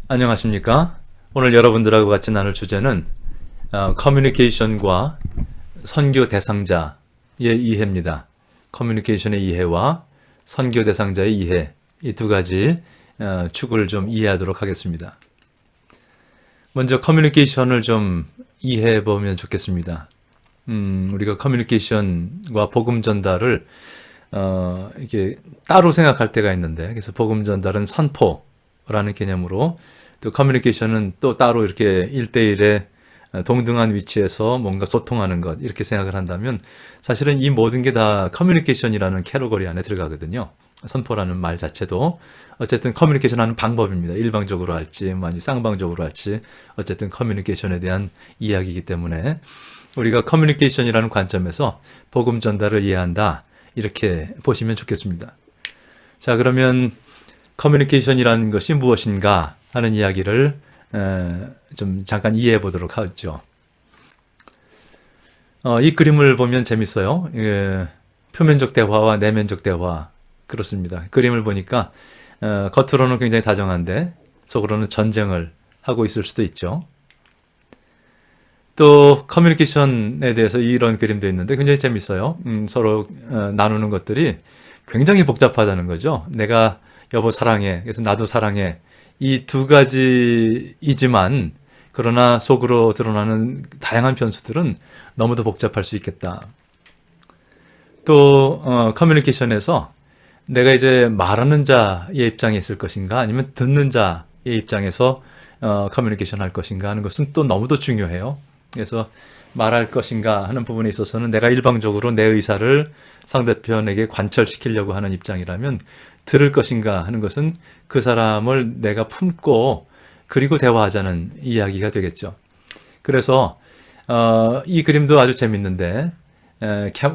안녕하십니까? 오늘 여러분들하고 같이 나눌 주제는 커뮤니케이션과 선교 대상자의 이해입니다. 커뮤니케이션의 이해와 선교 대상자의 이해, 이 두 가지 축을 좀 이해하도록 하겠습니다. 먼저 커뮤니케이션을 좀 이해해 보면 좋겠습니다. 우리가 커뮤니케이션과 복음 전달을 이렇게 따로 생각할 때가 있는데, 그래서 복음 전달은 선포라는 개념으로, 또 커뮤니케이션은 또 따로 이렇게 1대1의 동등한 위치에서 뭔가 소통하는 것, 이렇게 생각을 한다면 사실은 이 모든 게 다 커뮤니케이션이라는 캐러거리 안에 들어가거든요. 선포라는 말 자체도 어쨌든 커뮤니케이션 하는 방법입니다. 일방적으로 할지 아니면 쌍방적으로 할지 어쨌든 커뮤니케이션에 대한 이야기이기 때문에 우리가 커뮤니케이션이라는 관점에서 복음 전달을 이해한다, 이렇게 보시면 좋겠습니다. 자, 그러면 커뮤니케이션이라는 것이 무엇인가 하는 이야기를 좀 잠깐 이해해 보도록 하죠. 이 그림을 보면 재밌어요. 표면적 대화와 내면적 대화, 그렇습니다. 그림을 보니까 겉으로는 굉장히 다정한데 속으로는 전쟁을 하고 있을 수도 있죠. 또 커뮤니케이션에 대해서 이런 그림도 있는데 굉장히 재밌어요. 서로 나누는 것들이 굉장히 복잡하다는 거죠. 내가 여보 사랑해, 그래서 나도 사랑해, 이 두 가지이지만 그러나 속으로 드러나는 다양한 변수들은 너무도 복잡할 수 있겠다. 또 커뮤니케이션에서 내가 이제 말하는 자의 입장에 있을 것인가 아니면 듣는 자의 입장에서 커뮤니케이션 할 것인가 하는 것은 또 너무도 중요해요. 그래서 말할 것인가 하는 부분에 있어서는 내가 일방적으로 내 의사를 상대편에게 관철시키려고 하는 입장이라면, 들을 것인가 하는 것은 그 사람을 내가 품고 그리고 대화하자는 이야기가 되겠죠. 그래서 이 그림도 아주 재밌는데,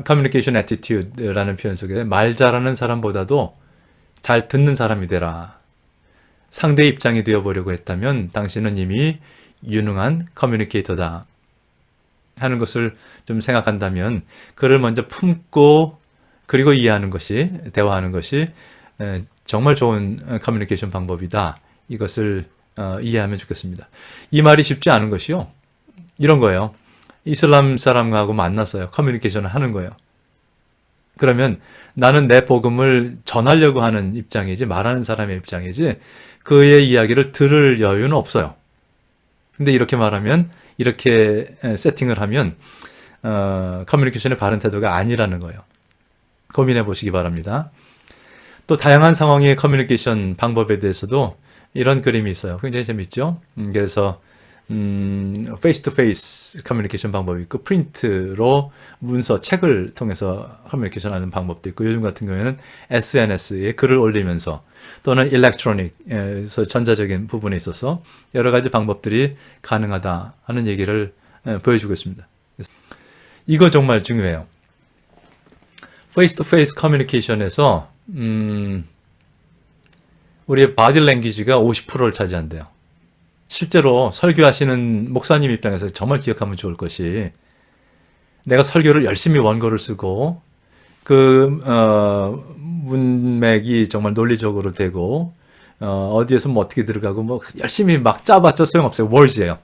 커뮤니케이션 애티튜드라는 표현 속에 말 잘하는 사람보다도 잘 듣는 사람이 되라. 상대 입장이 되어보려고 했다면 당신은 이미 유능한 커뮤니케이터다 하는 것을 좀 생각한다면, 그를 먼저 품고 그리고 이해하는 것이, 대화하는 것이 정말 좋은 커뮤니케이션 방법이다. 이것을 이해하면 좋겠습니다. 이 말이 쉽지 않은 것이요, 이런 거예요. 이슬람 사람하고 만났어요. 커뮤니케이션을 하는 거예요. 그러면 나는 내 복음을 전하려고 하는 입장이지, 말하는 사람의 입장이지, 그의 이야기를 들을 여유는 없어요. 근데 이렇게 말하면, 이렇게 세팅을 하면 커뮤니케이션의 바른 태도가 아니라는 거예요. 고민해 보시기 바랍니다. 또 다양한 상황의 커뮤니케이션 방법에 대해서도 이런 그림이 있어요. 굉장히 재밌죠? 그래서 페이스 투 페이스 커뮤니케이션 방법이 있고, 프린트로 문서, 책을 통해서 커뮤니케이션 하는 방법도 있고, 요즘 같은 경우에는 SNS에 글을 올리면서, 또는 일렉트로닉에서 전자적인 부분에 있어서 여러 가지 방법들이 가능하다 하는 얘기를 보여주고 있습니다. 이거 정말 중요해요. 페이스 투 페이스 커뮤니케이션에서 우리의 바디 랭귀지가 50%를 차지한대요. 실제로 설교하시는 목사님 입장에서 정말 기억하면 좋을 것이, 내가 설교를 열심히 원고를 쓰고 그 문맥이 정말 논리적으로 되고 어디에서 뭐 어떻게 들어가고 뭐 열심히 막 짜봤자 소용없어요. 월즈예요.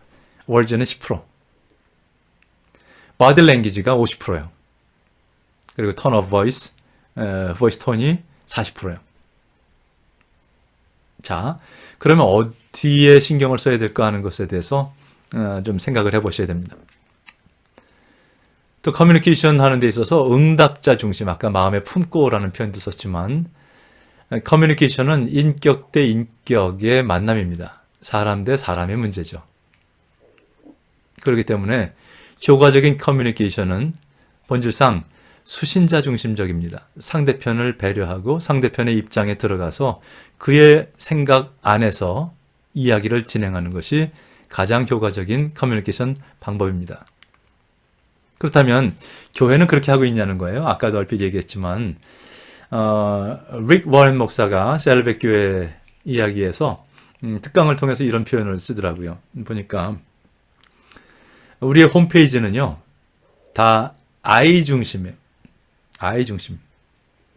월즈는 10%. 바디 랭귀지가 50%예요. 그리고 톤 오브 보이스, 보이스 톤이 40%예요. 자, 그러면 어디에 신경을 써야 될까 하는 것에 대해서 좀 생각을 해보셔야 됩니다. 또 커뮤니케이션 하는 데 있어서 응답자 중심, 아까 마음에 품고라는 표현도 썼지만, 커뮤니케이션은 인격 대 인격의 만남입니다. 사람 대 사람의 문제죠. 그렇기 때문에 효과적인 커뮤니케이션은 본질상 수신자 중심적입니다. 상대편을 배려하고 상대편의 입장에 들어가서 그의 생각 안에서 이야기를 진행하는 것이 가장 효과적인 커뮤니케이션 방법입니다. 그렇다면 교회는 그렇게 하고 있냐는 거예요. 아까도 얼핏 얘기했지만 릭 워렌 목사가 셀백 교회 이야기에서 특강을 통해서 이런 표현을 쓰더라고요. 보니까 우리의 홈페이지는요, 다 I 중심이에요. I 중심.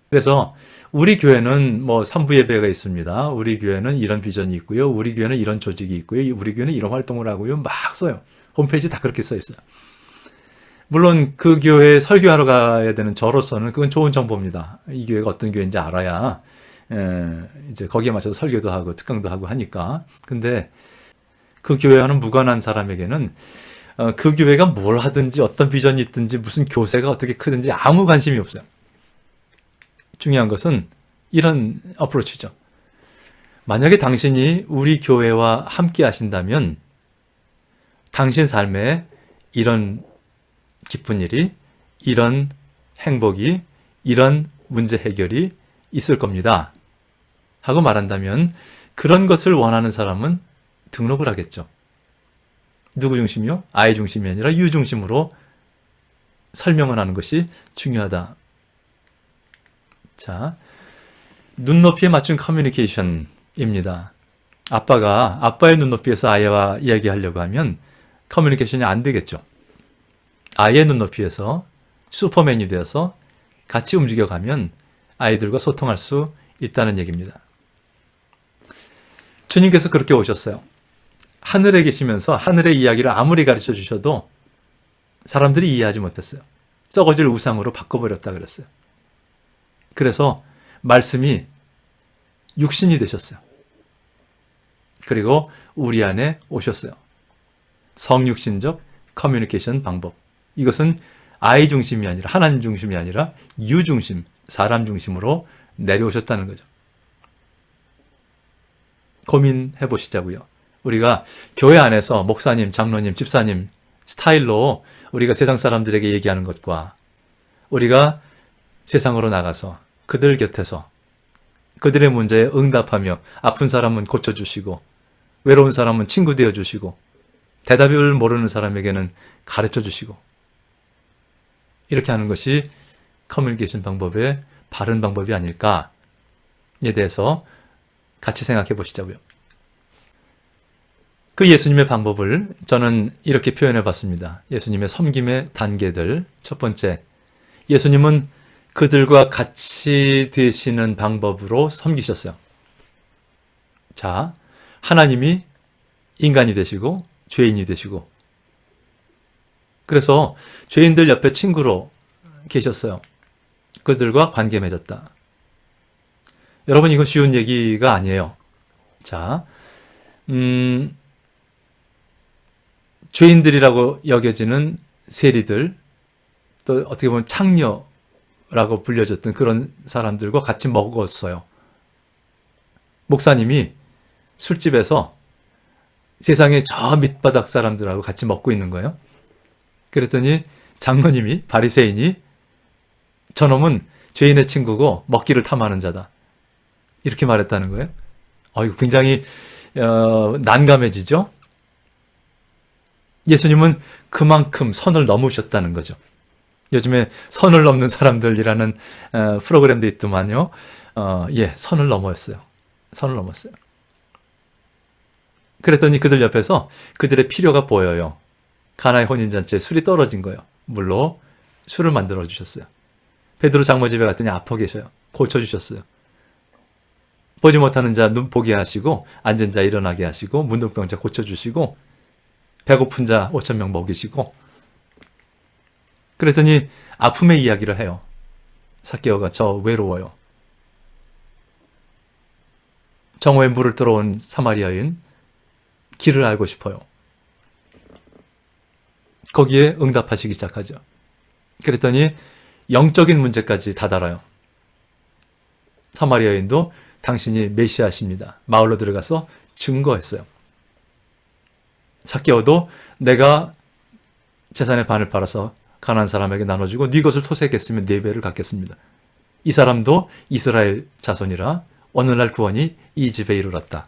그래서 우리 교회는 뭐 삼부 예배가 있습니다. 우리 교회는 이런 비전이 있고요. 우리 교회는 이런 조직이 있고요. 우리 교회는 이런 활동을 하고요. 막 써요. 홈페이지 다 그렇게 써 있어요. 물론 그 교회에 설교하러 가야 되는 저로서는 그건 좋은 정보입니다. 이 교회가 어떤 교회인지 알아야 이제 거기에 맞춰서 설교도 하고 특강도 하고 하니까. 근데 그 교회와는 무관한 사람에게는 그 교회가 뭘 하든지 어떤 비전이 있든지 무슨 교세가 어떻게 크든지 아무 관심이 없어요. 중요한 것은 이런 어프로치죠. 만약에 당신이 우리 교회와 함께 하신다면 당신 삶에 이런 기쁜 일이, 이런 행복이, 이런 문제 해결이 있을 겁니다. 하고 말한다면 그런 것을 원하는 사람은 등록을 하겠죠. 누구 중심이요? I 중심이 아니라 U 중심으로 설명을 하는 것이 중요하다. 자, 눈높이에 맞춘 커뮤니케이션입니다. 아빠가 아빠의 눈높이에서 아이와 이야기하려고 하면 커뮤니케이션이 안 되겠죠. 아이의 눈높이에서 슈퍼맨이 되어서 같이 움직여가면 아이들과 소통할 수 있다는 얘기입니다. 주님께서 그렇게 오셨어요. 하늘에 계시면서 하늘의 이야기를 아무리 가르쳐 주셔도 사람들이 이해하지 못했어요. 썩어질 우상으로 바꿔버렸다 그랬어요. 그래서 말씀이 육신이 되셨어요. 그리고 우리 안에 오셨어요. 성육신적 커뮤니케이션 방법. 이것은 I 중심이 아니라 하나님 중심이 아니라 U 중심, 사람 중심으로 내려오셨다는 거죠. 고민해 보시자고요. 우리가 교회 안에서 목사님, 장로님, 집사님 스타일로 우리가 세상 사람들에게 얘기하는 것과 우리가 세상으로 나가서 그들 곁에서 그들의 문제에 응답하며 아픈 사람은 고쳐주시고 외로운 사람은 친구 되어주시고 대답을 모르는 사람에게는 가르쳐주시고 이렇게 하는 것이 커뮤니케이션 방법의 바른 방법이 아닐까에 대해서 같이 생각해 보시자고요. 그 예수님의 방법을 저는 이렇게 표현해 봤습니다. 예수님의 섬김의 단계들. 첫 번째, 예수님은 그들과 같이 되시는 방법으로 섬기셨어요. 자, 하나님이 인간이 되시고 죄인이 되시고 그래서 죄인들 옆에 친구로 계셨어요. 그들과 관계 맺었다. 여러분, 이건 쉬운 얘기가 아니에요. 자, 죄인들이라고 여겨지는 세리들, 또 어떻게 보면 창녀라고 불려졌던 그런 사람들과 같이 먹었어요. 목사님이 술집에서 세상의 저 밑바닥 사람들하고 같이 먹고 있는 거예요. 그랬더니 장로님이, 바리새인이 저놈은 죄인의 친구고 먹기를 탐하는 자다. 이렇게 말했다는 거예요. 이거 굉장히 난감해지죠? 예수님은 그만큼 선을 넘으셨다는 거죠. 요즘에 선을 넘는 사람들이라는 프로그램도 있더만요. 선을 넘었어요. 선을 넘었어요. 그랬더니 그들 옆에서 그들의 필요가 보여요. 가나의 혼인잔치에 술이 떨어진 거예요. 물로 술을 만들어 주셨어요. 베드로 장모 집에 갔더니 아파 계셔요. 고쳐주셨어요. 보지 못하는 자 눈 보게 하시고 앉은 자 일어나게 하시고 문둥병자 고쳐주시고 배고픈 자 5,000명 먹이시고 그랬더니 아픔의 이야기를 해요. 삭개오가 저 외로워요. 정오에 물을 들어온 사마리아인 길을 알고 싶어요. 거기에 응답하시기 시작하죠. 그랬더니 영적인 문제까지 다다라요. 사마리아인도 당신이 메시아십니다. 마을로 들어가서 증거했어요. 삭개오도 내가 재산의 반을 팔아서 가난한 사람에게 나눠주고 네 것을 토색했으면 4배를 갖겠습니다. 이 사람도 이스라엘 자손이라 오늘날 구원이 이 집에 이르렀다.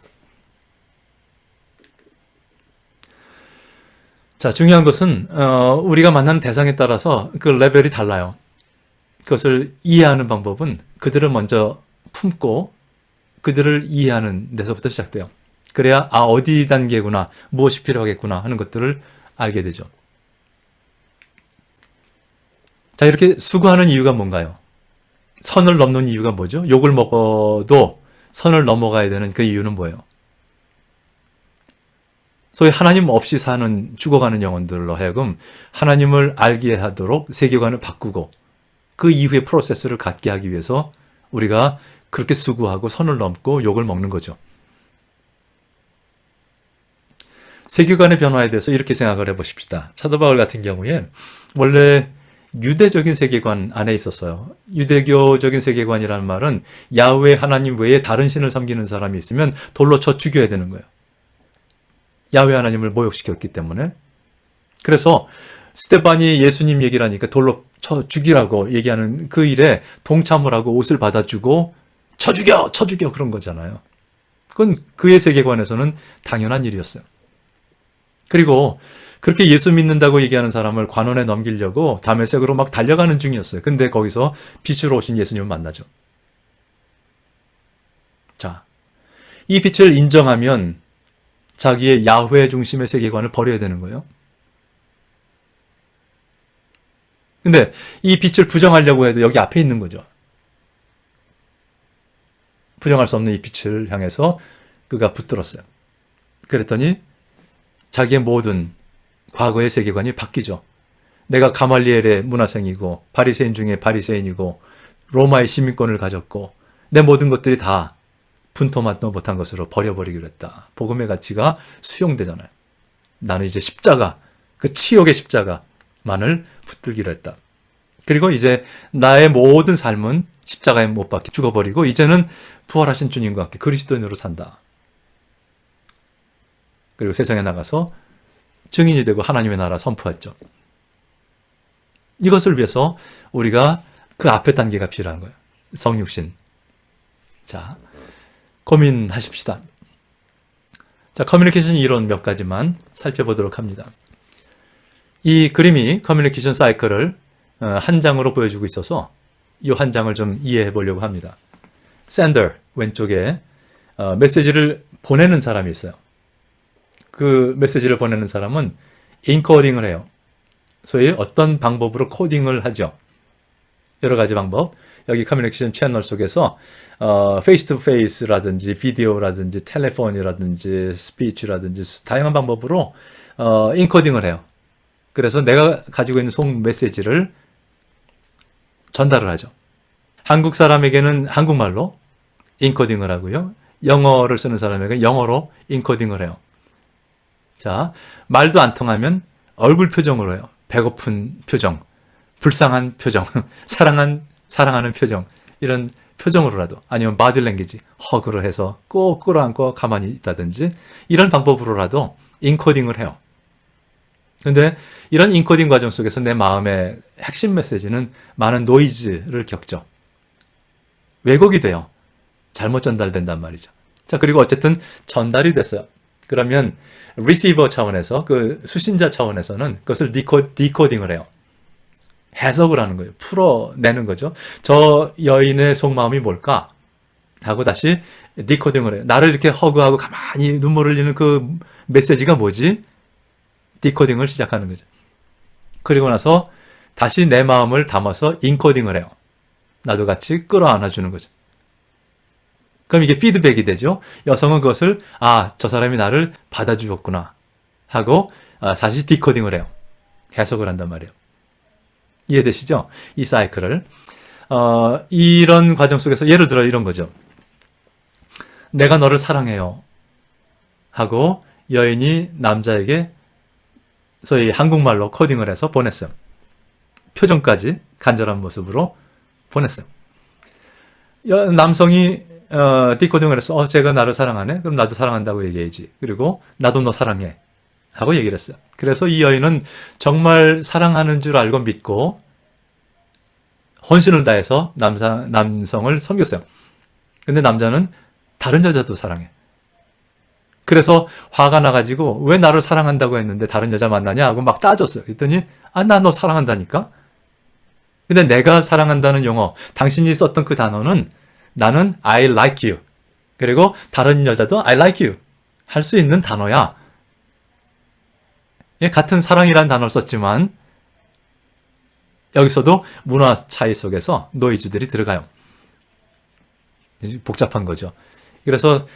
자, 중요한 것은 우리가 만나는 대상에 따라서 그 레벨이 달라요. 그것을 이해하는 방법은 그들을 먼저 품고 그들을 이해하는 데서부터 시작돼요. 그래야 어디 단계구나, 무엇이 필요하겠구나 하는 것들을 알게 되죠. 자, 이렇게 수고하는 이유가 뭔가요? 선을 넘는 이유가 뭐죠? 욕을 먹어도 선을 넘어가야 되는 그 이유는 뭐예요? 소위 하나님 없이 사는 죽어가는 영혼들로 하여금 하나님을 알게 하도록 세계관을 바꾸고 그 이후의 프로세스를 갖게 하기 위해서 우리가 그렇게 수고하고 선을 넘고 욕을 먹는 거죠. 세계관의 변화에 대해서 이렇게 생각을 해보십시다. 사도 바울 같은 경우에 원래 유대적인 세계관 안에 있었어요. 유대교적인 세계관이라는 말은 야훼 하나님 외에 다른 신을 섬기는 사람이 있으면 돌로 쳐 죽여야 되는 거예요. 야훼 하나님을 모욕시켰기 때문에. 그래서 스데반이 예수님 얘기를 하니까 돌로 쳐 죽이라고 얘기하는 그 일에 동참을 하고 옷을 받아주고 쳐 죽여 그런 거잖아요. 그건 그의 세계관에서는 당연한 일이었어요. 그리고 그렇게 예수 믿는다고 얘기하는 사람을 관원에 넘기려고 다메섹으로 막 달려가는 중이었어요. 근데 거기서 빛으로 오신 예수님을 만나죠. 자, 이 빛을 인정하면 자기의 야훼 중심의 세계관을 버려야 되는 거예요. 근데 이 빛을 부정하려고 해도 여기 앞에 있는 거죠. 부정할 수 없는 이 빛을 향해서 그가 붙들었어요. 그랬더니 자기의 모든 과거의 세계관이 바뀌죠. 내가 가말리엘의 문화생이고 바리새인 중에 바리새인이고 로마의 시민권을 가졌고 내 모든 것들이 다 분토만도 못한 것으로 버려버리기로 했다. 복음의 가치가 수용되잖아요. 나는 이제 십자가, 그 치욕의 십자가만을 붙들기로 했다. 그리고 이제 나의 모든 삶은 십자가에 못 박혀 죽어버리고 이제는 부활하신 주님과 함께 그리스도인으로 산다. 그리고 세상에 나가서 증인이 되고 하나님의 나라 선포했죠. 이것을 위해서 우리가 그 앞에 단계가 필요한 거예요. 성육신. 자, 고민하십시다. 자, 커뮤니케이션 이론 몇 가지만 살펴보도록 합니다. 이 그림이 커뮤니케이션 사이클을 한 장으로 보여주고 있어서 이 한 장을 좀 이해해 보려고 합니다. 샌더 왼쪽에 메시지를 보내는 사람이 있어요. 그 메시지를 보내는 사람은 인코딩을 해요. 소위 어떤 방법으로 코딩을 하죠. 여러 가지 방법. 여기 커뮤니케이션 채널 속에서 페이스 투 페이스라든지 비디오라든지 텔레폰이라든지 스피치라든지 다양한 방법으로 인코딩을 해요. 그래서 내가 가지고 있는 속 메시지를 전달을 하죠. 한국 사람에게는 한국말로 인코딩을 하고요. 영어를 쓰는 사람에게는 영어로 인코딩을 해요. 자, 말도 안 통하면 얼굴 표정으로 해요. 배고픈 표정, 불쌍한 표정, 사랑하는 표정, 이런 표정으로라도, 아니면 바디 랭귀지, 허그를 해서 꼭 끌어안고 가만히 있다든지 이런 방법으로라도 인코딩을 해요. 근데 이런 인코딩 과정 속에서 내 마음의 핵심 메시지는 많은 노이즈를 겪죠. 왜곡이 돼요. 잘못 전달된단 말이죠. 자, 그리고 어쨌든 전달이 됐어요. 그러면 리시버 차원에서, 그 수신자 차원에서는 그것을 디코딩을 해요. 해석을 하는 거예요. 풀어내는 거죠. 저 여인의 속마음이 뭘까? 하고 다시 디코딩을 해요. 나를 이렇게 허그하고 가만히 눈물을 흘리는 그 메시지가 뭐지? 디코딩을 시작하는 거죠. 그리고 나서 다시 내 마음을 담아서 인코딩을 해요. 나도 같이 끌어안아주는 거죠. 그럼 이게 피드백이 되죠. 여성은 그것을 저 사람이 나를 받아주었구나 하고 다시 디코딩을 해요. 해석을 한단 말이에요. 이해되시죠? 이 사이클을. 이런 과정 속에서 예를 들어 이런 거죠. 내가 너를 사랑해요 하고 여인이 남자에게 소위 한국말로 코딩을 해서 보냈어요. 표정까지 간절한 모습으로 보냈어요. 남성이 디코딩을 해서 쟤가 나를 사랑하네? 그럼 나도 사랑한다고 얘기해야지. 그리고 나도 너 사랑해 하고 얘기를 했어요. 그래서 이 여인은 정말 사랑하는 줄 알고 믿고 혼신을 다해서 남성을 섬겼어요. 근데 남자는 다른 여자도 사랑해. 그래서 화가 나가지고 왜 나를 사랑한다고 했는데 다른 여자 만나냐 하고 막 따졌어요. 그랬더니 나 너 사랑한다니까? 근데 내가 사랑한다는 용어, 당신이 썼던 그 단어는 나는 I like you. 그리고 다른 여자도 I like you. 할 수 있는 단어야. 같은 사랑이라는 단어를 썼지만 여기서도 문화 차이 속에서 노이즈들이 들어가요. 복잡한 거죠. 그래서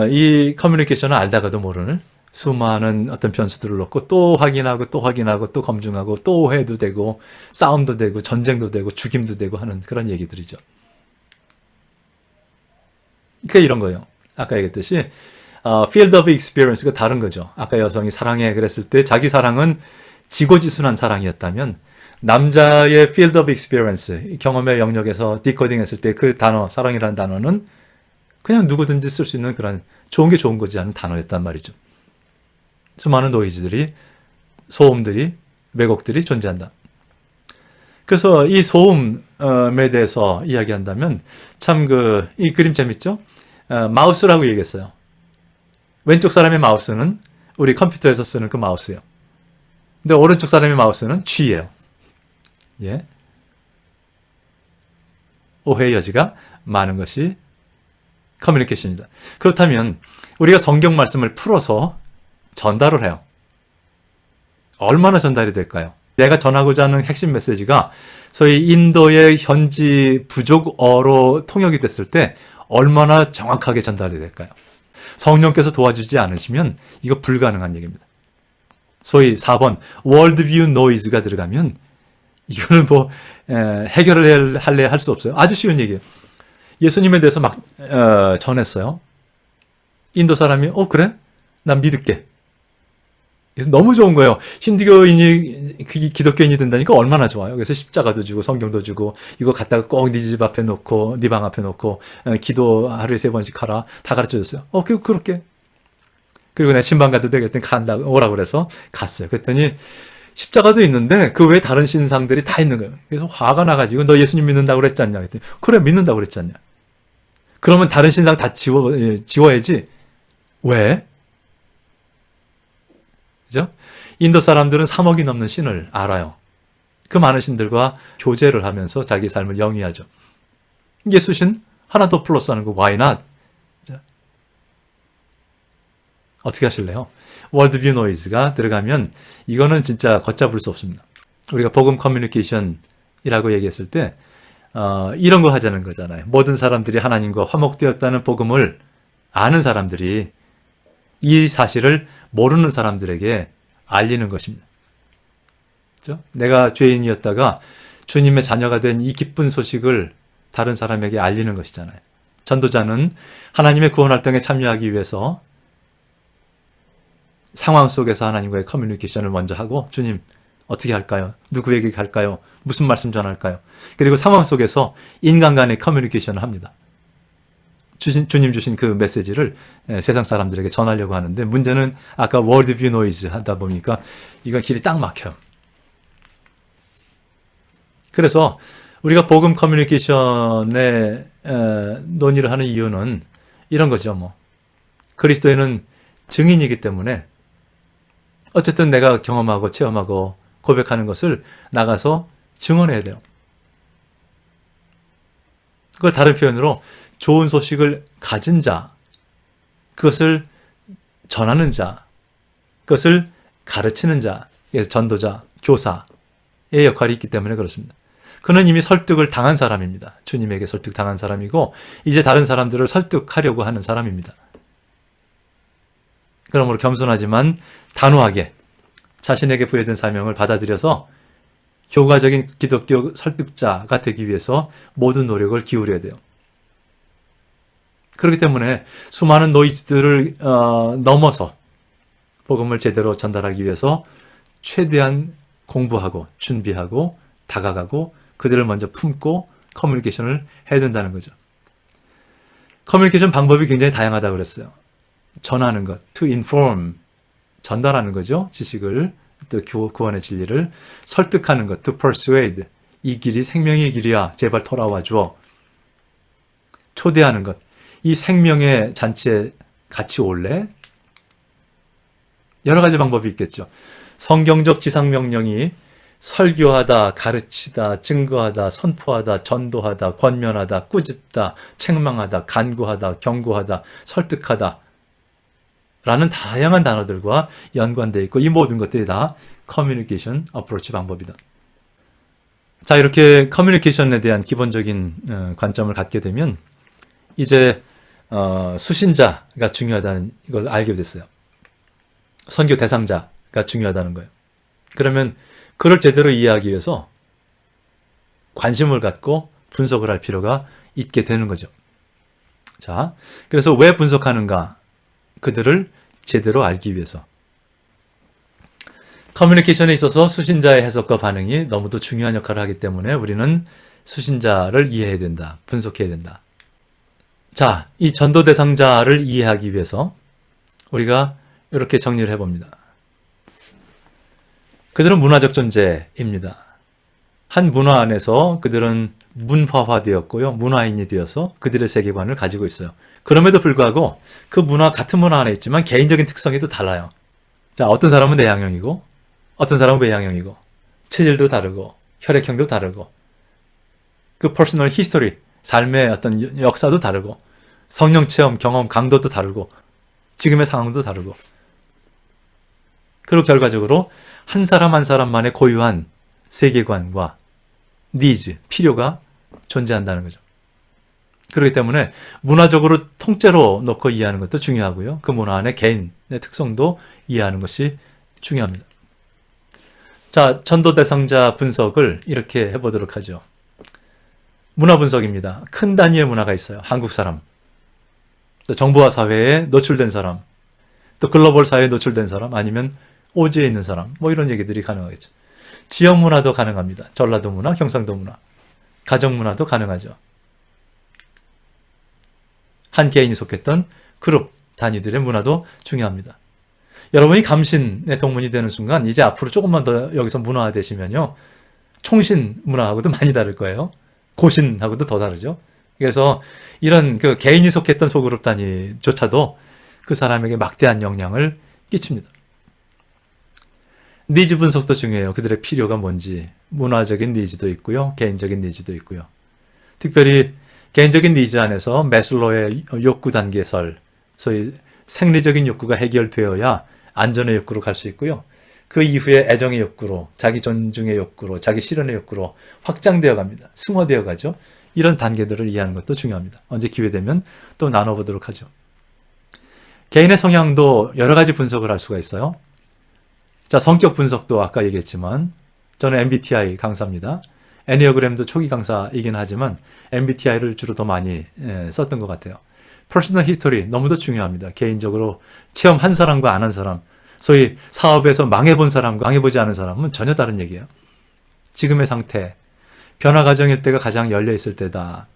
이 커뮤니케이션을 알다가도 모르는 수많은 어떤 변수들을 넣고 또 확인하고 또 확인하고 또 검증하고 또 오해도 되고 싸움도 되고 전쟁도 되고 죽임도 되고 하는 그런 얘기들이죠. 그게 이런 거예요. 아까 얘기했듯이 field of experience가 다른 거죠. 아까 여성이 사랑해 그랬을 때 자기 사랑은 지고지순한 사랑이었다면 남자의 field of experience, 경험의 영역에서 디코딩 했을 때 그 단어, 사랑이라는 단어는 그냥 누구든지 쓸 수 있는 그런 좋은 게 좋은 거지 않은 단어였단 말이죠. 수많은 노이즈들이, 소음들이, 왜곡들이 존재한다. 그래서 이 소음에 대해서 이야기한다면 참 이 그림 재밌죠? 마우스라고 얘기했어요. 왼쪽 사람의 마우스는 우리 컴퓨터에서 쓰는 그 마우스예요. 근데 오른쪽 사람의 마우스는 G예요. 예. 오해의 여지가 많은 것이 커뮤니케이션이다. 그렇다면 우리가 성경 말씀을 풀어서 전달을 해요. 얼마나 전달이 될까요? 내가 전하고자 하는 핵심 메시지가 소위 인도의 현지 부족어로 통역이 됐을 때 얼마나 정확하게 전달이 될까요? 성령께서 도와주지 않으시면 이거 불가능한 얘기입니다. 소위 4번 월드뷰 노이즈가 들어가면 이거는 해결을 할래 할 수 없어요. 아주 쉬운 얘기예요. 예수님에 대해서 막 전했어요. 인도 사람이 그래? 난 믿을게. 그래서 너무 좋은 거예요. 힌두교인이 기독교인이 된다니까 얼마나 좋아요. 그래서 십자가도 주고 성경도 주고 이거 갖다가 꼭 네 집 앞에 놓고 네 방 앞에 놓고 기도 하루에 3번씩 하라. 다 가르쳐줬어요. 그렇게. 그리고 내가 신방 가도 되겠더니 오라고 그래서 갔어요. 그랬더니 십자가도 있는데 그 외에 다른 신상들이 다 있는 거예요. 그래서 화가 나가지고 너 예수님 믿는다고 그랬지 않냐 그랬더니 그래 믿는다고 그랬지 않냐. 그러면 다른 신상 다 지워야지. 왜? 그죠? 인도 사람들은 3억이 넘는 신을 알아요. 그 많은 신들과 교제를 하면서 자기 삶을 영위하죠. 예수신 하나 더 플러스하는 거 why not? 어떻게 하실래요? 월드뷰 노이즈가 들어가면 이거는 진짜 걷잡을 수 없습니다. 우리가 복음 커뮤니케이션이라고 얘기했을 때 이런 거 하자는 거잖아요. 모든 사람들이 하나님과 화목되었다는 복음을 아는 사람들이 이 사실을 모르는 사람들에게 알리는 것입니다. 그렇죠? 내가 죄인이었다가 주님의 자녀가 된 이 기쁜 소식을 다른 사람에게 알리는 것이잖아요. 전도자는 하나님의 구원 활동에 참여하기 위해서 상황 속에서 하나님과의 커뮤니케이션을 먼저 하고 주님 어떻게 할까요? 누구에게 갈까요? 무슨 말씀 전할까요? 그리고 상황 속에서 인간 간의 커뮤니케이션을 합니다. 주님 주신 그 메시지를 세상 사람들에게 전하려고 하는데 문제는 아까 월드뷰 노이즈 하다 보니까 이건 길이 딱 막혀요. 그래서 우리가 복음 커뮤니케이션에 논의를 하는 이유는 이런 거죠. 그리스도인은 증인이기 때문에 어쨌든 내가 경험하고 체험하고 고백하는 것을 나가서 증언해야 돼요. 그걸 다른 표현으로 좋은 소식을 가진 자, 그것을 전하는 자, 그것을 가르치는 자, 그래서 전도자, 교사의 역할이 있기 때문에 그렇습니다. 그는 이미 설득을 당한 사람입니다. 주님에게 설득당한 사람이고 이제 다른 사람들을 설득하려고 하는 사람입니다. 그러므로 겸손하지만 단호하게 자신에게 부여된 사명을 받아들여서 효과적인 기독교 설득자가 되기 위해서 모든 노력을 기울여야 돼요. 그렇기 때문에 수많은 노이즈들을 넘어서 복음을 제대로 전달하기 위해서 최대한 공부하고 준비하고 다가가고 그들을 먼저 품고 커뮤니케이션을 해야 된다는 거죠. 커뮤니케이션 방법이 굉장히 다양하다고 그랬어요. 전하는 것, to inform, 전달하는 거죠. 지식을, 또 구원의 진리를 설득하는 것, to persuade, 이 길이 생명의 길이야, 제발 돌아와 주어. 초대하는 것, 이 생명의 잔치에 같이 올래? 여러 가지 방법이 있겠죠. 성경적 지상명령이 설교하다, 가르치다, 증거하다, 선포하다, 전도하다, 권면하다, 꾸짖다, 책망하다, 간구하다, 경고하다, 설득하다 라는 다양한 단어들과 연관되어 있고 이 모든 것들이 다 커뮤니케이션 어프로치 방법이다. 자, 이렇게 커뮤니케이션에 대한 기본적인 관점을 갖게 되면 이제 수신자가 중요하다는 것을 알게 됐어요. 선교 대상자가 중요하다는 거예요. 그러면 그를 제대로 이해하기 위해서 관심을 갖고 분석을 할 필요가 있게 되는 거죠. 자, 그래서 왜 분석하는가? 그들을 제대로 알기 위해서. 커뮤니케이션에 있어서 수신자의 해석과 반응이 너무도 중요한 역할을 하기 때문에 우리는 수신자를 이해해야 된다. 분석해야 된다. 자, 이 전도 대상자를 이해하기 위해서 우리가 이렇게 정리를 해봅니다. 그들은 문화적 존재입니다. 한 문화 안에서 그들은 문화화되었고요. 문화인이 되어서 그들의 세계관을 가지고 있어요. 그럼에도 불구하고 그 문화, 같은 문화 안에 있지만 개인적인 특성이 또 달라요. 자, 어떤 사람은 내향형이고 어떤 사람은 외향형이고 체질도 다르고 혈액형도 다르고 그 퍼스널 히스토리, 삶의 어떤 역사도 다르고 성령 체험, 경험, 강도도 다르고 지금의 상황도 다르고 그리고 결과적으로 한 사람 한 사람만의 고유한 세계관과 니즈, 필요가 존재한다는 거죠. 그렇기 때문에 문화적으로 통째로 놓고 이해하는 것도 중요하고요. 그 문화 안에 개인의 특성도 이해하는 것이 중요합니다. 자, 전도 대상자 분석을 이렇게 해보도록 하죠. 문화 분석입니다. 큰 단위의 문화가 있어요. 한국 사람, 또 정보화 사회에 노출된 사람, 또 글로벌 사회에 노출된 사람, 아니면 오지에 있는 사람, 뭐 이런 얘기들이 가능하겠죠. 지역 문화도 가능합니다. 전라도 문화, 경상도 문화, 가정 문화도 가능하죠. 한 개인이 속했던 그룹 단위들의 문화도 중요합니다. 여러분이 감신의 동문이 되는 순간 이제 앞으로 조금만 더 여기서 문화화되시면요, 총신 문화하고도 많이 다를 거예요. 고신하고도 더 다르죠. 그래서 이런 그 개인이 속했던 소그룹 단위조차도 그 사람에게 막대한 영향을 끼칩니다. 니즈 분석도 중요해요. 그들의 필요가 뭔지. 문화적인 니즈도 있고요. 개인적인 니즈도 있고요. 특별히 개인적인 니즈 안에서 매슬로의 욕구 단계설, 소위 생리적인 욕구가 해결되어야 안전의 욕구로 갈 수 있고요. 그 이후에 애정의 욕구로, 자기 존중의 욕구로, 자기 실현의 욕구로 확장되어 갑니다. 승화되어 가죠. 이런 단계들을 이해하는 것도 중요합니다. 언제 기회되면 또 나눠보도록 하죠. 개인의 성향도 여러 가지 분석을 할 수가 있어요. 자, 성격 분석도 아까 얘기했지만 저는 MBTI 강사입니다. 애니어그램도 초기 강사이긴 하지만 MBTI를 주로 더 많이 썼던 것 같아요. 퍼스널 히스토리 너무도 중요합니다. 개인적으로 체험한 사람과 안 한 사람, 소위 사업에서 망해본 사람과 망해보지 않은 사람은 전혀 다른 얘기예요. 지금의 상태, 변화 과정일 때가 가장 열려있을 때다.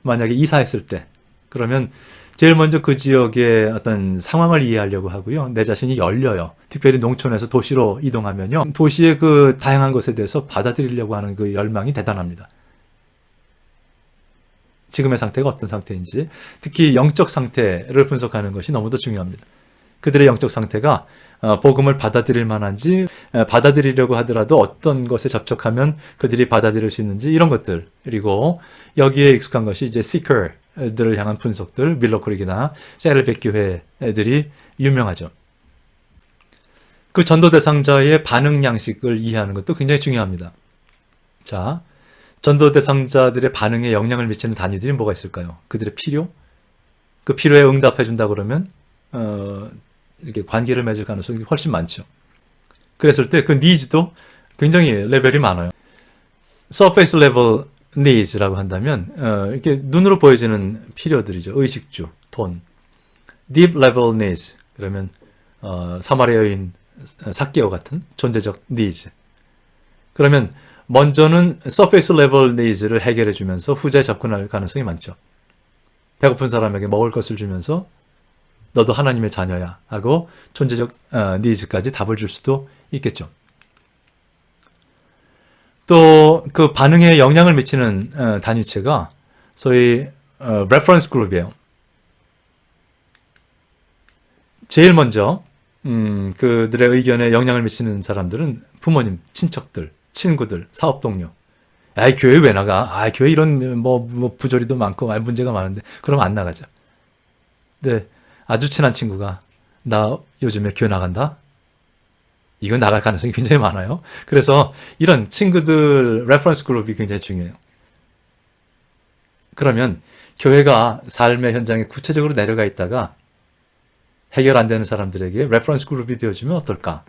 만약에 이사했을 때, 그러면 제일 먼저 그 지역의 어떤 상황을 이해하려고 하고요. 내 자신이 열려요. 특별히 농촌에서 도시로 이동하면요, 도시의 그 다양한 것에 대해서 받아들이려고 하는 그 열망이 대단합니다. 지금의 상태가 어떤 상태인지, 특히 영적 상태를 분석하는 것이 너무도 중요합니다. 그들의 영적 상태가 복음을 받아들일 만한지, 받아들이려고 하더라도 어떤 것에 접촉하면 그들이 받아들일 수 있는지, 이런 것들. 그리고 여기에 익숙한 것이 이제 seeker들을 향한 분석들, 밀러크릭이나 세르백 교회들이 유명하죠. 그 전도 대상자의 반응 양식을 이해하는 것도 굉장히 중요합니다. 자, 전도 대상자들의 반응에 영향을 미치는 단위들이 뭐가 있을까요? 그들의 필요? 그 필요에 응답해 준다 그러면 이렇게 관계를 맺을 가능성이 훨씬 많죠. 그랬을 때 그 니즈도 굉장히 레벨이 많아요. surface level needs라고 한다면 이렇게 눈으로 보여지는 필요들이죠. 의식주, 돈. deep level needs, 그러면 사마리아 여인 삭개오 같은 존재적 needs. 그러면 먼저는 surface level needs를 해결해 주면서 후자에 접근할 가능성이 많죠. 배고픈 사람에게 먹을 것을 주면서 너도 하나님의 자녀야 하고 존재적 니즈까지 답을 줄 수도 있겠죠. 또 그 반응에 영향을 미치는 단위체가 소위 reference group이에요. 제일 먼저 그들의 의견에 영향을 미치는 사람들은 부모님, 친척들, 친구들, 사업 동료. 아이, 교회 왜 나가? 아, 교회 이런 뭐 부조리도 많고 문제가 많은데 그럼 안 나가죠. 근데 아주 친한 친구가 나 요즘에 교회 나간다? 이건 나갈 가능성이 굉장히 많아요. 그래서 이런 친구들 레퍼런스 그룹이 굉장히 중요해요. 그러면 교회가 삶의 현장에 구체적으로 내려가 있다가 해결 안 되는 사람들에게 레퍼런스 그룹이 되어주면 어떨까?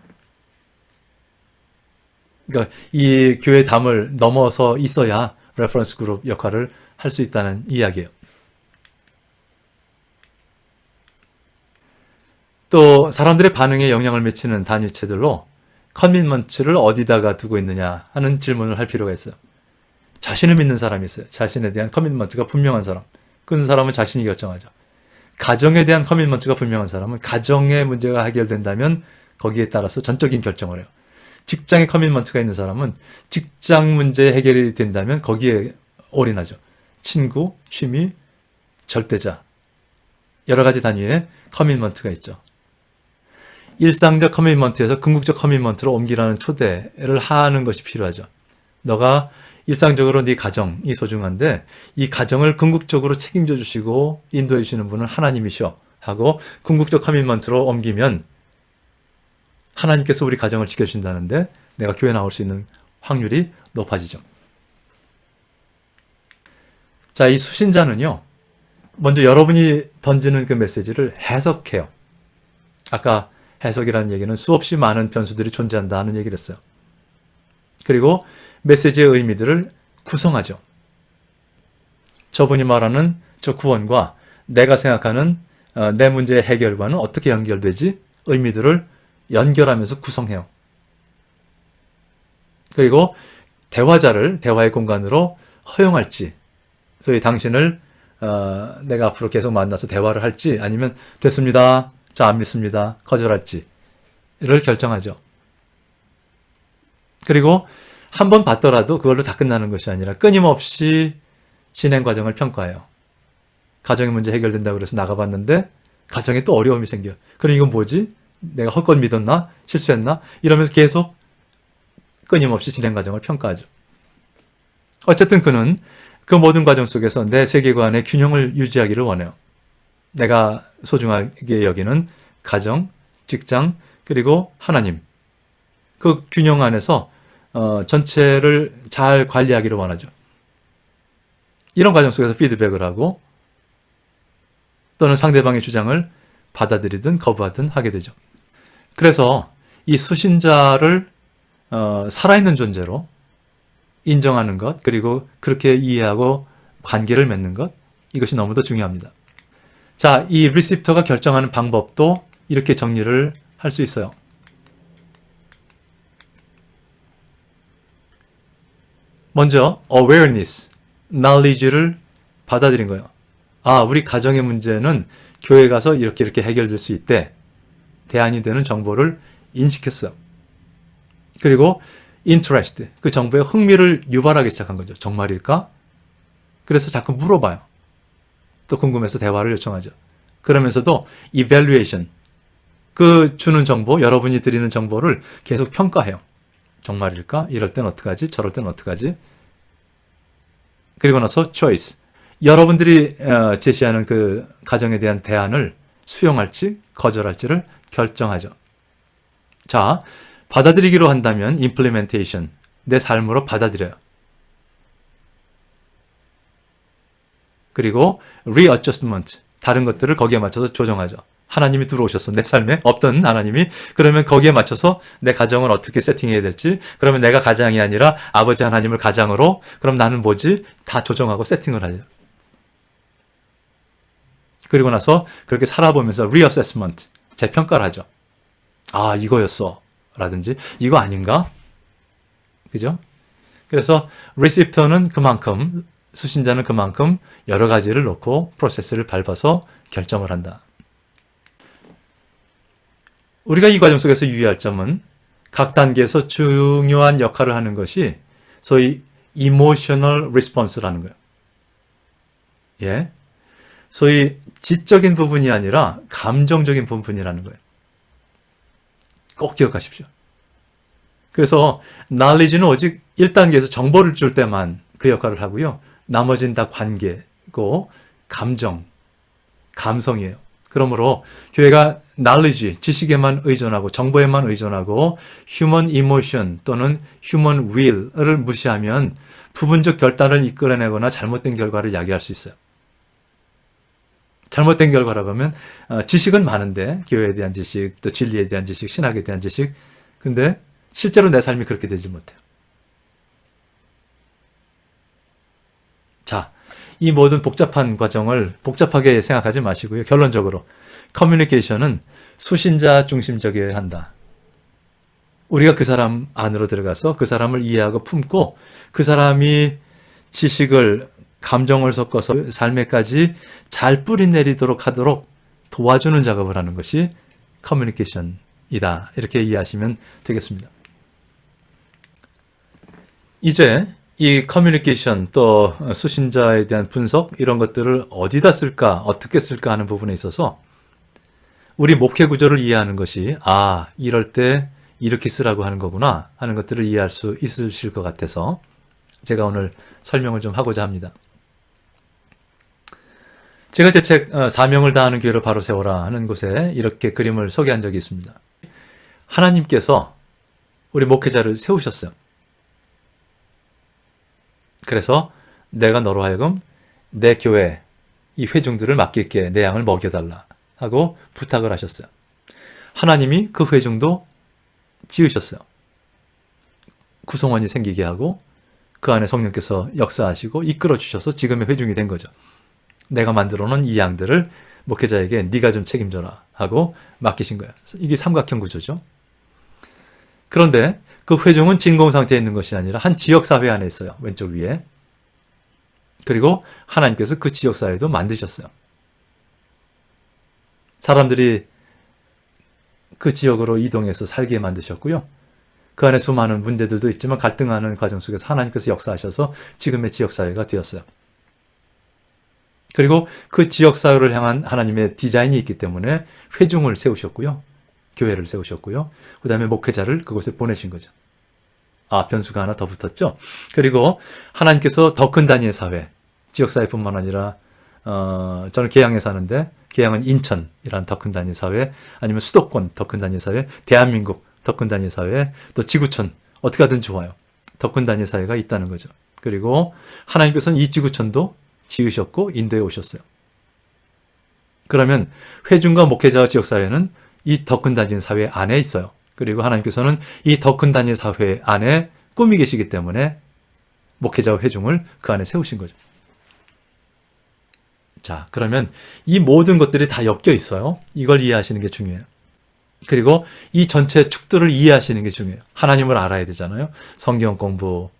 그러니까 이 교회 담을 넘어서 있어야 레퍼런스 그룹 역할을 할 수 있다는 이야기예요. 또 사람들의 반응에 영향을 미치는 단위체들로 커밋먼트를 어디다가 두고 있느냐 하는 질문을 할 필요가 있어요. 자신을 믿는 사람이 있어요. 자신에 대한 커밋먼트가 분명한 사람. 그 사람은 자신이 결정하죠. 가정에 대한 커밋먼트가 분명한 사람은 가정의 문제가 해결된다면 거기에 따라서 전적인 결정을 해요. 직장에 커밋먼트가 있는 사람은 직장 문제 해결이 된다면 거기에 올인하죠. 친구, 취미, 절대자 여러 가지 단위의 커밋먼트가 있죠. 일상적 커밋먼트에서 궁극적 커밋먼트로 옮기라는 초대를 하는 것이 필요하죠. 너가 일상적으로 네 가정이 소중한데 이 가정을 궁극적으로 책임져 주시고 인도해 주시는 분은 하나님이셔 하고 궁극적 커밋먼트로 옮기면 하나님께서 우리 가정을 지켜주신다는데 내가 교회 나올 수 있는 확률이 높아지죠. 자, 이 수신자는요. 먼저 여러분이 던지는 그 메시지를 해석해요. 아까 해석이라는 얘기는 수없이 많은 변수들이 존재한다 하는 얘기를 했어요. 그리고 메시지의 의미들을 구성하죠. 저분이 말하는 저 구원과 내가 생각하는 내 문제의 해결과는 어떻게 연결되지? 의미들을 연결하면서 구성해요. 그리고 대화의 공간으로 허용할지, 소위 당신을 내가 앞으로 계속 만나서 대화를 할지 아니면 됐습니다, 저 안 믿습니다, 거절할지를 결정하죠. 그리고 한 번 봤더라도 그걸로 다 끝나는 것이 아니라 끊임없이 진행 과정을 평가해요. 가정의 문제 해결된다고 그래서 나가봤는데 가정에 또 어려움이 생겨요. 그럼 이건 뭐지? 내가 헛것 믿었나? 실수했나? 이러면서 계속 끊임없이 진행 과정을 평가하죠. 어쨌든 그는 그 모든 과정 속에서 내 세계관의 균형을 유지하기를 원해요. 내가 소중하게 여기는 가정, 직장, 그리고 하나님. 그 균형 안에서 전체를 잘 관리하기를 원하죠. 이런 과정 속에서 피드백을 하고 또는 상대방의 주장을 받아들이든 거부하든 하게 되죠. 그래서 이 수신자를 살아있는 존재로 인정하는 것, 그리고 그렇게 이해하고 관계를 맺는 것, 이것이 너무도 중요합니다. 자, 이 리시프터가 결정하는 방법도 이렇게 정리를 할 수 있어요. 먼저 awareness, knowledge를 받아들인 거예요. 아, 우리 가정의 문제는 교회 가서 이렇게 해결될 수 있대. 대안이 되는 정보를 인식했어요. 그리고 interest, 그 정보에 흥미를 유발하기 시작한 거죠. 정말일까? 그래서 자꾸 물어봐요. 또 궁금해서 대화를 요청하죠. 그러면서도 evaluation, 그 주는 정보, 여러분이 드리는 정보를 계속 평가해요. 정말일까? 이럴 땐 어떡하지? 저럴 땐 어떡하지? 그리고 나서 choice, 여러분들이 제시하는 그 가정에 대한 대안을 수용할지 거절할지를 결정하죠. 자, 받아들이기로 한다면 implementation, 내 삶으로 받아들여요. 그리고 readjustment, 다른 것들을 거기에 맞춰서 조정하죠. 하나님이 들어오셨어, 내 삶에 없던 하나님이. 그러면 거기에 맞춰서 내 가정을 어떻게 세팅해야 될지, 그러면 내가 가장이 아니라 아버지 하나님을 가장으로, 그럼 나는 뭐지? 다 조정하고 세팅을 하죠. 그리고 나서 그렇게 살아보면서 reassessment, 재평가를 하죠. 아, 이거였어 라든지 이거 아닌가? 그죠? 그래서 리시프터는 그만큼, 수신자는 그만큼 여러 가지를 놓고 프로세스를 밟아서 결정을 한다. 우리가 이 과정 속에서 유의할 점은 각 단계에서 중요한 역할을 하는 것이 소위 emotional response라는 거예요. 예, 소위 지적인 부분이 아니라 감정적인 부분이라는 거예요. 꼭 기억하십시오. 그래서 knowledge는 오직 1단계에서 정보를 줄 때만 그 역할을 하고요. 나머지는 다 관계고 감정, 감성이에요. 그러므로 교회가 knowledge, 지식에만 의존하고 정보에만 의존하고 human emotion 또는 human will을 무시하면 부분적 결단을 이끌어내거나 잘못된 결과를 야기할 수 있어요. 잘못된 결과라고 하면 지식은 많은데 교회에 대한 지식, 또 진리에 대한 지식, 신학에 대한 지식, 근데 실제로 내 삶이 그렇게 되지 못해요. 자, 이 모든 복잡한 과정을 복잡하게 생각하지 마시고요. 결론적으로 커뮤니케이션은 수신자 중심적이어야 한다. 우리가 그 사람 안으로 들어가서 그 사람을 이해하고 품고 그 사람이 지식을, 감정을 섞어서 삶에까지 잘 뿌리내리도록 하도록 도와주는 작업을 하는 것이 커뮤니케이션이다. 이렇게 이해하시면 되겠습니다. 이제 이 커뮤니케이션 또 수신자에 대한 분석 이런 것들을 어디다 쓸까 어떻게 쓸까 하는 부분에 있어서 우리 목회 구조를 이해하는 것이 이럴 때 이렇게 쓰라고 하는 거구나 하는 것들을 이해할 수 있으실 것 같아서 제가 오늘 설명을 좀 하고자 합니다. 제가 제 책 사명을 다하는 교회를 바로 세워라 하는 곳에 이렇게 그림을 소개한 적이 있습니다. 하나님께서 우리 목회자를 세우셨어요. 그래서 내가 너로 하여금 내 교회 이 회중들을 맡길게, 내 양을 먹여달라 하고 부탁을 하셨어요. 하나님이 그 회중도 지으셨어요. 구성원이 생기게 하고 그 안에 성령께서 역사하시고 이끌어 주셔서 지금의 회중이 된 거죠. 내가 만들어 놓은 이 양들을 목회자에게 네가 좀 책임져라 하고 맡기신 거예요. 이게 삼각형 구조죠. 그런데 그 회중은 진공 상태에 있는 것이 아니라 한 지역사회 안에 있어요. 왼쪽 위에. 그리고 하나님께서 그 지역사회도 만드셨어요. 사람들이 그 지역으로 이동해서 살게 만드셨고요. 그 안에 수많은 문제들도 있지만 갈등하는 과정 속에서 하나님께서 역사하셔서 지금의 지역사회가 되었어요. 그리고 그 지역사회를 향한 하나님의 디자인이 있기 때문에 회중을 세우셨고요. 교회를 세우셨고요. 그 다음에 목회자를 그곳에 보내신 거죠. 변수가 하나 더 붙었죠. 그리고 하나님께서 더 큰 단위의 사회, 지역사회뿐만 아니라 저는 계양에 사는데 계양은 인천이라는 더 큰 단위 사회, 아니면 수도권 더 큰 단위 사회, 대한민국 더 큰 단위 사회, 또 지구촌 어떻게 하든 좋아요. 더 큰 단위 사회가 있다는 거죠. 그리고 하나님께서는 이 지구촌도 지으셨고 인도에 오셨어요. 그러면 회중과 목회자와 지역사회는 이 더 큰 단위 사회 안에 있어요. 그리고 하나님께서는 이 더 큰 단위 사회 안에 꿈이 계시기 때문에 목회자와 회중을 그 안에 세우신 거죠. 자, 그러면 이 모든 것들이 다 엮여 있어요. 이걸 이해하시는 게 중요해요. 그리고 이 전체 축들을 이해하시는 게 중요해요. 하나님을 알아야 되잖아요. 성경 공부,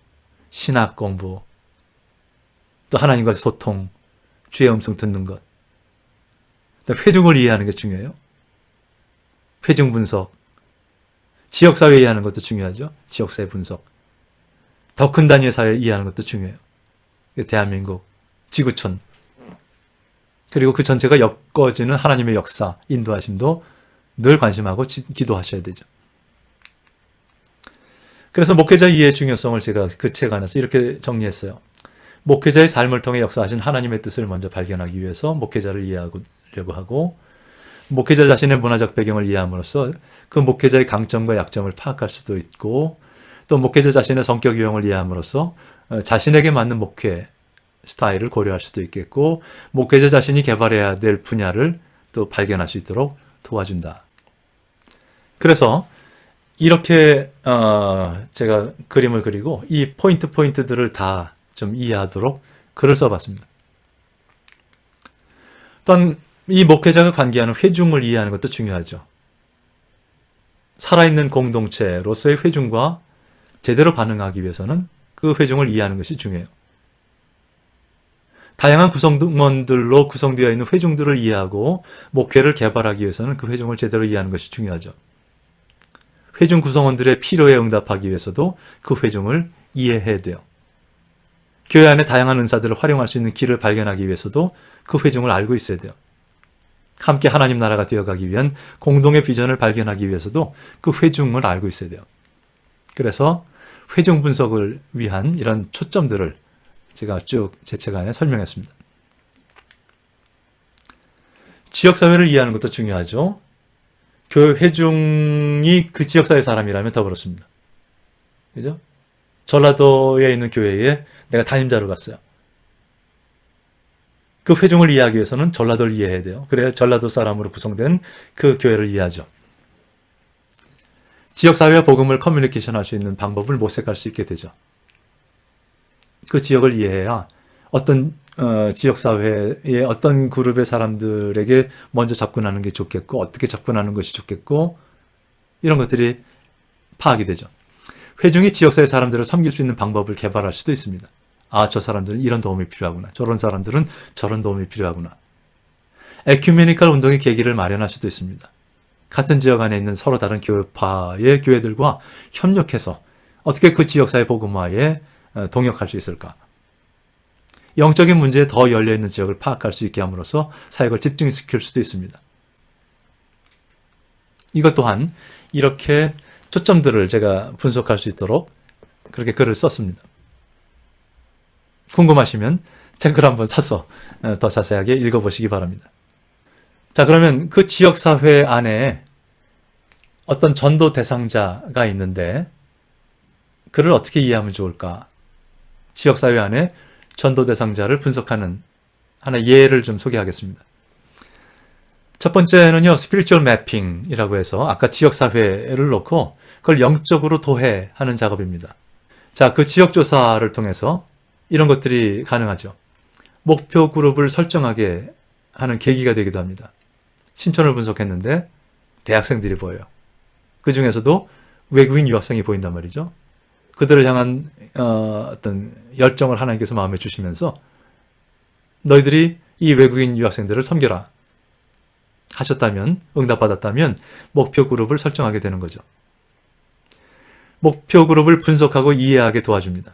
신학 공부, 또 하나님과의 소통, 주의 음성 듣는 것. 회중을 이해하는 게 중요해요. 회중 분석. 지역사회 이해하는 것도 중요하죠. 지역사회 분석. 더 큰 단위의 사회 이해하는 것도 중요해요. 대한민국, 지구촌. 그리고 그 전체가 엮어지는 하나님의 역사, 인도하심도 늘 관심하고 기도하셔야 되죠. 그래서 목회자 이해의 중요성을 제가 그 책 안에서 이렇게 정리했어요. 목회자의 삶을 통해 역사하신 하나님의 뜻을 먼저 발견하기 위해서 목회자를 이해하려고 하고, 목회자 자신의 문화적 배경을 이해함으로써 그 목회자의 강점과 약점을 파악할 수도 있고, 또 목회자 자신의 성격 유형을 이해함으로써 자신에게 맞는 목회 스타일을 고려할 수도 있겠고, 목회자 자신이 개발해야 될 분야를 또 발견할 수 있도록 도와준다. 그래서 이렇게 제가 그림을 그리고 이 포인트들을 다 좀 이해하도록 글을 써봤습니다. 또한 이 목회자가 관계하는 회중을 이해하는 것도 중요하죠. 살아있는 공동체로서의 회중과 제대로 반응하기 위해서는 그 회중을 이해하는 것이 중요해요. 다양한 구성원들로 구성되어 있는 회중들을 이해하고 목회를 개발하기 위해서는 그 회중을 제대로 이해하는 것이 중요하죠. 회중 구성원들의 필요에 응답하기 위해서도 그 회중을 이해해야 돼요. 교회 안에 다양한 은사들을 활용할 수 있는 길을 발견하기 위해서도 그 회중을 알고 있어야 돼요. 함께 하나님 나라가 되어가기 위한 공동의 비전을 발견하기 위해서도 그 회중을 알고 있어야 돼요. 그래서 회중 분석을 위한 이런 초점들을 제가 쭉 제 책 안에 설명했습니다. 지역사회를 이해하는 것도 중요하죠. 교회 회중이 그 지역사회 사람이라면 더 그렇습니다. 그죠? 전라도에 있는 교회에 내가 담임자로 갔어요. 그 회중을 이해하기 위해서는 전라도를 이해해야 돼요. 그래야 전라도 사람으로 구성된 그 교회를 이해하죠. 지역사회와 복음을 커뮤니케이션 할 수 있는 방법을 모색할 수 있게 되죠. 그 지역을 이해해야 어떤 지역사회의 어떤 그룹의 사람들에게 먼저 접근하는 게 좋겠고 어떻게 접근하는 것이 좋겠고 이런 것들이 파악이 되죠. 회중이 지역사회 사람들을 섬길 수 있는 방법을 개발할 수도 있습니다. 아, 저 사람들은 이런 도움이 필요하구나. 저런 사람들은 저런 도움이 필요하구나. 에큐메니컬 운동의 계기를 마련할 수도 있습니다. 같은 지역 안에 있는 서로 다른 교회파의 교회들과 협력해서 어떻게 그 지역사회 복음화에 동역할 수 있을까? 영적인 문제에 더 열려있는 지역을 파악할 수 있게 함으로써 사역을 집중시킬 수도 있습니다. 이것 또한 이렇게 초점들을 제가 분석할 수 있도록 그렇게 글을 썼습니다. 궁금하시면 책을 한번 사서 더 자세하게 읽어보시기 바랍니다. 자, 그러면 그 지역사회 안에 어떤 전도 대상자가 있는데 그를 어떻게 이해하면 좋을까? 지역사회 안에 전도 대상자를 분석하는 하나의 예를 좀 소개하겠습니다. 첫 번째는요, 스피리추얼 매핑이라고 해서 아까 지역사회를 놓고 그걸 영적으로 도해하는 작업입니다. 자, 그 지역조사를 통해서 이런 것들이 가능하죠. 목표 그룹을 설정하게 하는 계기가 되기도 합니다. 신촌을 분석했는데 대학생들이 보여요. 그 중에서도 외국인 유학생이 보인단 말이죠. 그들을 향한 어떤 열정을 하나님께서 마음에 주시면서 너희들이 이 외국인 유학생들을 섬겨라 하셨다면, 응답받았다면 목표 그룹을 설정하게 되는 거죠. 목표 그룹을 분석하고 이해하게 도와줍니다.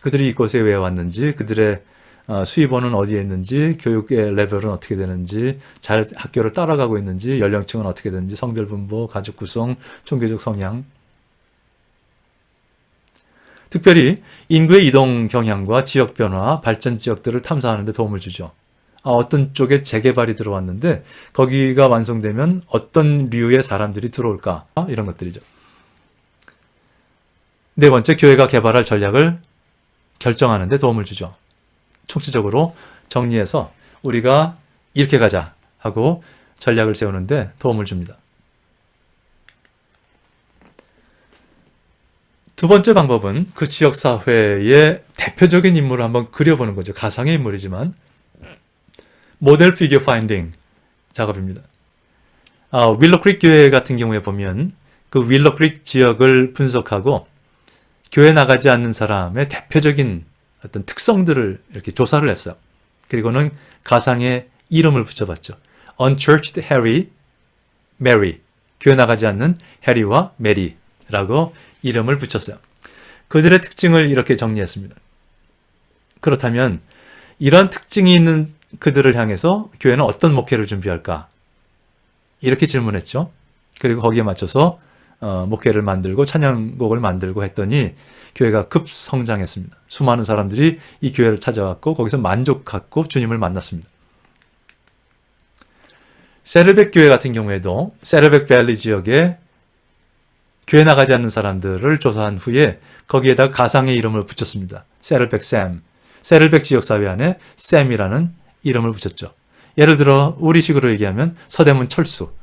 그들이 이곳에 왜 왔는지, 그들의 수입원은 어디에 있는지, 교육의 레벨은 어떻게 되는지, 잘 학교를 따라가고 있는지, 연령층은 어떻게 되는지, 성별 분포, 가족 구성, 종교적 성향. 특별히 인구의 이동 경향과 지역 변화, 발전 지역들을 탐사하는 데 도움을 주죠. 어떤 쪽에 재개발이 들어왔는데 거기가 완성되면 어떤 류의 사람들이 들어올까? 이런 것들이죠. 네 번째, 교회가 개발할 전략을 결정하는 데 도움을 주죠. 총체적으로 정리해서 우리가 이렇게 가자 하고 전략을 세우는데 도움을 줍니다. 두 번째 방법은 그 지역사회의 대표적인 인물을 한번 그려보는 거죠. 가상의 인물이지만 모델 피겨 파인딩 작업입니다. 윌로크릭 교회 같은 경우에 보면 그 윌로크릭 지역을 분석하고 교회 나가지 않는 사람의 대표적인 어떤 특성들을 이렇게 조사를 했어요. 그리고는 가상의 이름을 붙여봤죠. Unchurched Harry, Mary. 교회 나가지 않는 해리와 메리라고 이름을 붙였어요. 그들의 특징을 이렇게 정리했습니다. 그렇다면 이런 특징이 있는 그들을 향해서 교회는 어떤 목회를 준비할까? 이렇게 질문했죠. 그리고 거기에 맞춰서 목회를 만들고 찬양곡을 만들고 했더니 교회가 급성장했습니다. 수많은 사람들이 이 교회를 찾아왔고 거기서 만족하고 주님을 만났습니다. 세르벡 교회 같은 경우에도 세르벡 밸리 지역에 교회 나가지 않는 사람들을 조사한 후에 거기에다가 가상의 이름을 붙였습니다. 세르벡 샘. 세르벡 지역사회 안에 샘이라는 이름을 붙였죠. 예를 들어 우리식으로 얘기하면 서대문 철수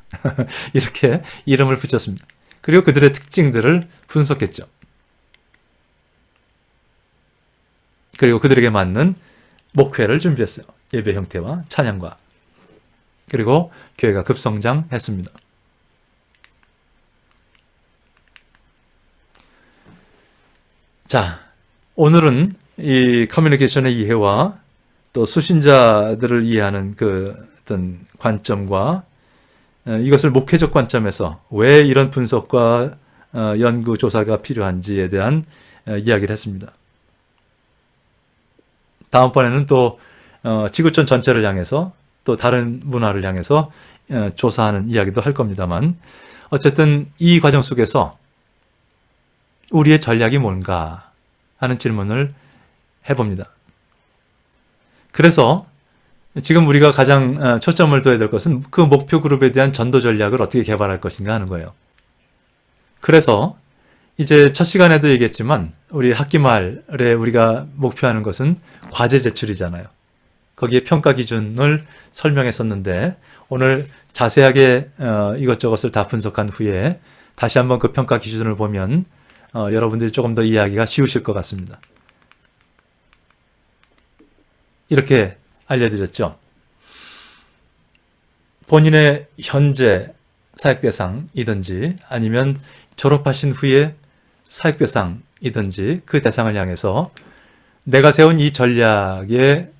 이렇게 이름을 붙였습니다. 그리고 그들의 특징들을 분석했죠. 그리고 그들에게 맞는 목회를 준비했어요. 예배 형태와 찬양과. 그리고 교회가 급성장했습니다. 자, 오늘은 이 커뮤니케이션의 이해와 또 수신자들을 이해하는 그 어떤 관점과 이것을 목회적 관점에서 왜 이런 분석과 연구 조사가 필요한지에 대한 이야기를 했습니다. 다음번에는 또 지구촌 전체를 향해서 또 다른 문화를 향해서 조사하는 이야기도 할 겁니다만 어쨌든 이 과정 속에서 우리의 전략이 뭔가 하는 질문을 해봅니다. 그래서 지금 우리가 가장 초점을 둬야 될 것은 그 목표 그룹에 대한 전도 전략을 어떻게 개발할 것인가 하는 거예요. 그래서 이제 첫 시간에도 얘기했지만 우리 학기 말에 우리가 목표하는 것은 과제 제출이잖아요. 거기에 평가 기준을 설명했었는데 오늘 자세하게 이것저것을 다 분석한 후에 다시 한번 그 평가 기준을 보면 여러분들이 조금 더 이해하기가 쉬우실 것 같습니다. 이렇게 알려드렸죠. 본인의 현재 사역대상이든지 아니면 졸업하신 후에 사역대상이든지 그 대상을 향해서 내가 세운 이 전략의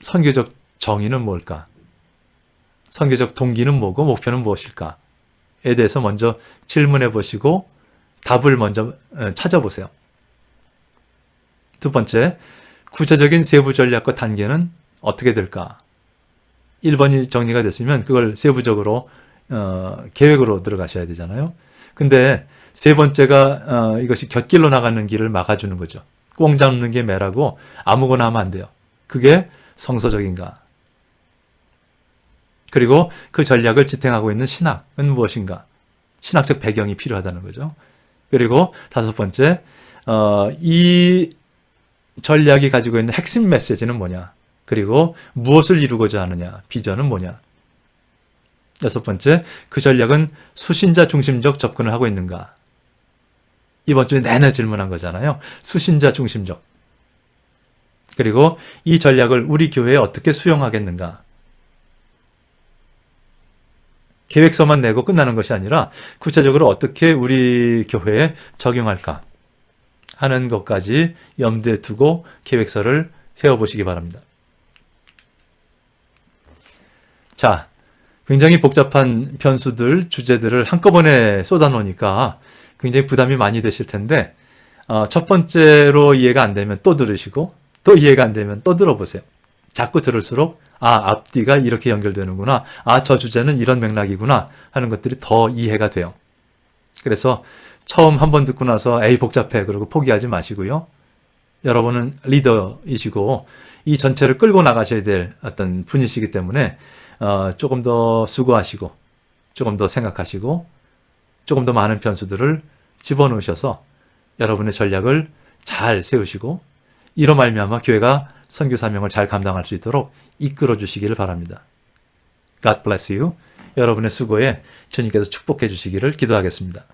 선교적 정의는 뭘까? 선교적 동기는 뭐고 목표는 무엇일까에 대해서 먼저 질문해 보시고 답을 먼저 찾아보세요. 두 번째, 구체적인 세부 전략과 단계는 어떻게 될까? 1번이 정리가 됐으면 그걸 세부적으로 계획으로 들어가셔야 되잖아요. 근데 세 번째가 이것이 곁길로 나가는 길을 막아주는 거죠. 꽁 잡는 게 매라고 아무거나 하면 안 돼요. 그게 성서적인가? 그리고 그 전략을 지탱하고 있는 신학은 무엇인가? 신학적 배경이 필요하다는 거죠. 그리고 다섯 번째, 이 전략이 가지고 있는 핵심 메시지는 뭐냐? 그리고 무엇을 이루고자 하느냐? 비전은 뭐냐? 여섯 번째, 그 전략은 수신자 중심적 접근을 하고 있는가? 이번 주에 내내 질문한 거잖아요. 수신자 중심적. 그리고 이 전략을 우리 교회에 어떻게 수용하겠는가? 계획서만 내고 끝나는 것이 아니라 구체적으로 어떻게 우리 교회에 적용할까 하는 것까지 염두에 두고 계획서를 세워보시기 바랍니다. 자, 굉장히 복잡한 변수들, 주제들을 한꺼번에 쏟아놓으니까 굉장히 부담이 많이 되실 텐데 첫 번째로 이해가 안 되면 또 들으시고 또 이해가 안 되면 또 들어보세요. 자꾸 들을수록 앞뒤가 이렇게 연결되는구나. 저 주제는 이런 맥락이구나 하는 것들이 더 이해가 돼요. 그래서 처음 한 번 듣고 나서 에이 복잡해 그러고 포기하지 마시고요. 여러분은 리더이시고 이 전체를 끌고 나가셔야 될 어떤 분이시기 때문에 조금 더 수고하시고 조금 더 생각하시고 조금 더 많은 변수들을 집어넣으셔서 여러분의 전략을 잘 세우시고 이로 말미암아 교회가 선교 사명을 잘 감당할 수 있도록 이끌어 주시기를 바랍니다. God bless you. 여러분의 수고에 주님께서 축복해 주시기를 기도하겠습니다.